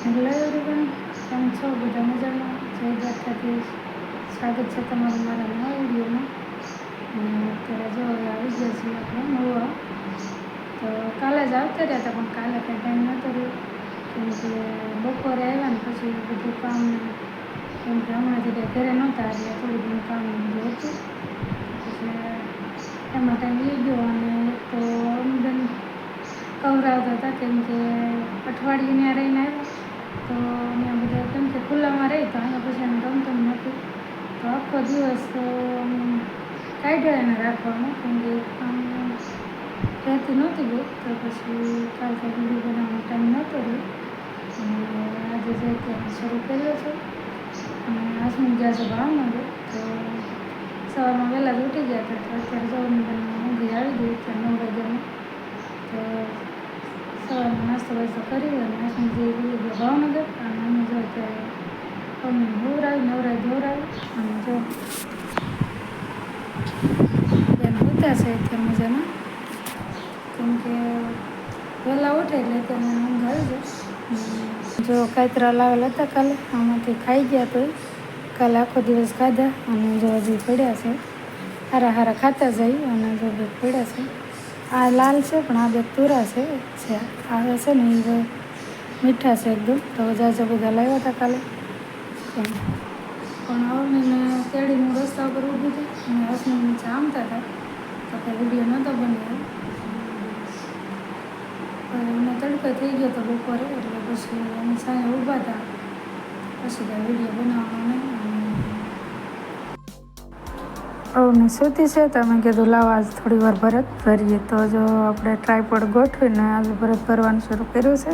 Hello everyone, કેમ છો? બધા મજામાં? જય દ્વારકાધીશ. સ્વાગત છે તમારું મારા નવા વિડીયોમાં. અને અત્યારે જો આવી ગયા છીએ આપણે નવા. તો કાલે જ આવતા રહ્યા હતા, પણ કાલે કંઈ ટાઈમ નહોતો રહ્યો, કેમ કે બપોરે આવ્યા ને પછી બધું કામ, કેમ કે હમણાંથી કંઈ ઘરે નહોતા એટલે થોડું ઘણું કામ હતું, એટલે એમાં ટાઈમ લઈ ગયો. અને તો બેન કવરાવતા હતા, કેમ કે અઠવાડિયું ત્યાં રહીને આવ્યા તો ત્યાં બધા કેમ કે ખુલ્લામાં રહી, તો અહીંયા પછી એને ગમતું નથી. તો આખો દિવસ કાઢ્યો એને રાખવાનો, કેમ કે આમ રહેતી નહોતી બહુ. તો પછી કાલ કંઈ વિડીયો બનાવવાનો ટાઈમ નહોતો રહ્યો, અને આજે જે અત્યારે શરૂ કર્યો છે. અને આસમી ગયા છે ભાવનગર, તો સવારમાં વહેલા જ ઉઠી ગયા હતા. તો અત્યારે જવાનું ઊંઘી આવી ગઈ અત્યારે 9 વાગ્યામાં. તો સવારનો નાસ્તો વાસ્તો કરી અને આસમી જે ગયા ભાવનગર. અને અમે જો અત્યારે મમ્મીને નવરાવી ધોરાવી અને જો બેન હોતા છે અત્યારે મજાના, કેમ કે વહેલા ઉઠે એટલે અત્યારે મને ઊંઘ આવી જાય. જો કાતરા લાવેલા હતા કાલે, આમાંથી ખાઈ ગયા. તો કાલે આખો દિવસ ખાધા અને જો હજી પડ્યા છે. હારા ખાતા જઈ અને જો બે પડ્યા છે. આ લાલ છે પણ આ બે તુરા છે. આવે છે ને એ મીઠા છે એકદમ. તો જાજા બધા લાવ્યા હતા કાલે, પણ અવનીને કેળીનું રસ્તા ઉપર ઊભી હતી અને હસને નીચે આમતા હતા, તો કંઈ વિડીયો નહોતો બનાવ્યો. એમને તડકો થઈ ગયો હતો બપોરે, એટલે પછી અમે સાંજે ઊભા હતા, પછી કાંઈ વિડીયો બનાવવાનો નહીં. અવની સૂતી છે તો અમે કીધું લાવો આજ થોડી વાર ભરત ભરીએ. તો જો આપણે ટ્રાયપોડ ગોઠવીને આજે ભરત ભરવાનું શરૂ કર્યું છે.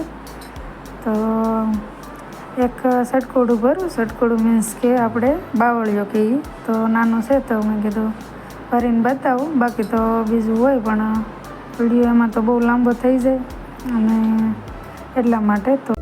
તો એક સટકોડું ભરું. સટકોડું મીન્સ કે આપણે બાવળીઓ કહીએ, તો નાનું છે તો મેં કીધું ભરીને બતાવું. બાકી તો બીજું હોય, પણ વિડીયો એમાં તો બહુ લાંબો થઈ જાય અને એટલા માટે. તો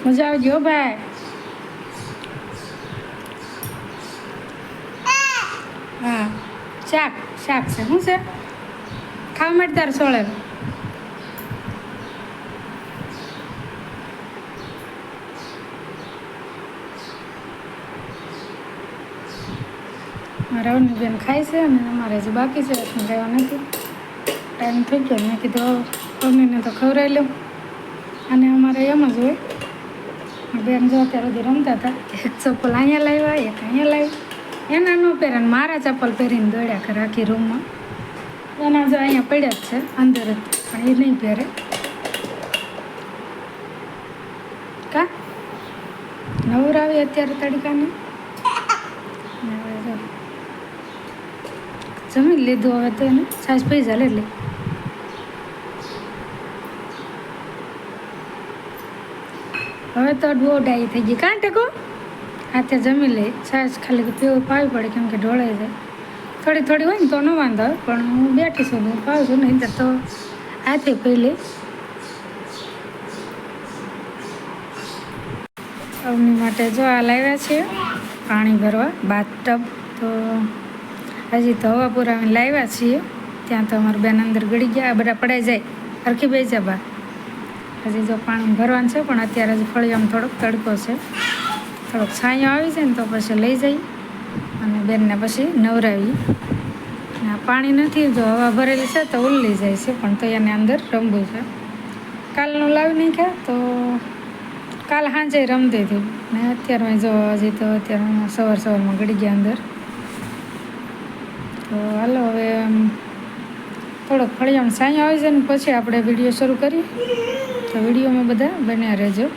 મજા આવજો ભાઈ. હા, શાક છે. શું છે? ખાવા માટે તારે સોળે રાવની બેન ખાય છે અને અમારે હજી બાકી છે. ખાવા નથી, ટાઈમ થઈ ગયો. મેં કીધું મમ્મીને તો ખવડાવી લઉં. અને અમારે એમ જ હોય. બેન જો અત્યારે સુધી રમતા હતા. એક ચપ્પલ અહીંયા લાવ્યા, એક અહીંયા લાવ્યા. એના ન પહેરે ને મારા ચપ્પલ પહેરીને દોડ્યા કરે આખી રૂમમાં. એના જો અહીંયા પડ્યા જ છે અંદર જ, પણ એ નહીં પહેરે. નવરાવી અત્યારે તડકાને. હવે જો જમી લીધું. હવે તો એને છાશ પી જાય એટલે હવે તો ડો ડાઈ થઈ ગઈ. કાં ટેકો હાથે જમી લે. છાશ ખાલી પીવું પાવી પડે કેમ કે ઢોળાઈ જાય. થોડી થોડી હોય ને તો ન વાંધો આવે, પણ હું બેઠી છું હું પાવું છું નહીં તો હાથે પી લે. અવની માટે જો આ લાવ્યા છીએ પાણી ભરવા બાથટબ. તો હજી તો હવા પુરાવીને લાવ્યા છીએ. ત્યાં તો અમારા બેન અંદર ગળી ગયા, બધા પડાઈ જાય હરખી બે જાય બહાર. હજી જો પાણી ભરવાનું છે, પણ અત્યારે હજી ફળિયામાં થોડોક તડકો છે. થોડોક છાંયો આવી જાય ને તો પછી લઈ જઈ અને બેનને પછી નવરાવી. આ પાણી નથી, જો હવા ભરેલી છે તો ઉલ્લી જાય છે, પણ તો એને અંદર રમવું છે. કાલનું લાવી નાખ્યા તો કાલ સાંજે રમતી હતી ને અત્યારમાં જો હજી તો અત્યારે સવારમાં ગળી ગયા અંદર. તો હાલો હવે થોડોક ફળિયામાં છાંયો આવી જાય ને પછી આપણે વિડીયો શરૂ કરીએ. તો વિડીયોમાં બધા બન્યા રહેજો.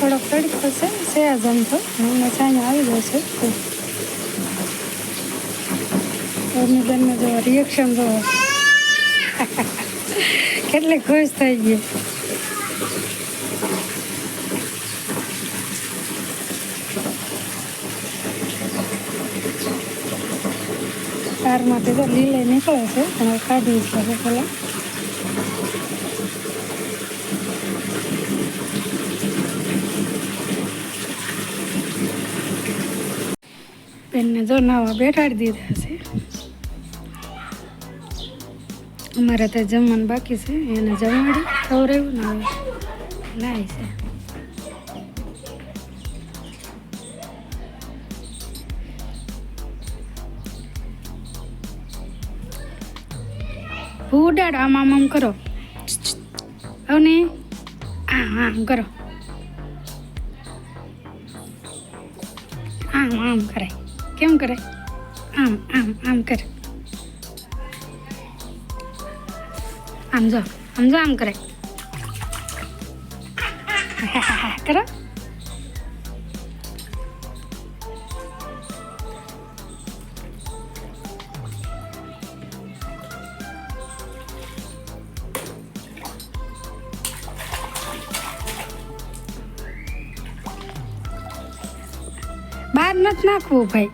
થોડોક તડકો છે સહેજ તો હમણાં છાંયો આવી જશે. ઘરની બેનને જો રિએક્શન જો કેટલી ખુશ થઈ ગઈ. કારમાંથી તો લીલે નીકળે છે પણ હવે કાઢવી જ પડે પેલા. બેનને જો નાવા બેઠાડી દીધા છે. અમારે ત્યાં જમવાનું બાકી છે, એને જમાડી ખવડાવ્યું ને હવે લાય છે. ઉડાડ આમ આમ આમ કરો. હવે ને આમ આમ કરો. આમ આમ કરાય. કેમ કરાય? આમ આમ આમ કરે. આમ જો આમ કરે. કરો. બહાર નથી નાખવું ભાઈ.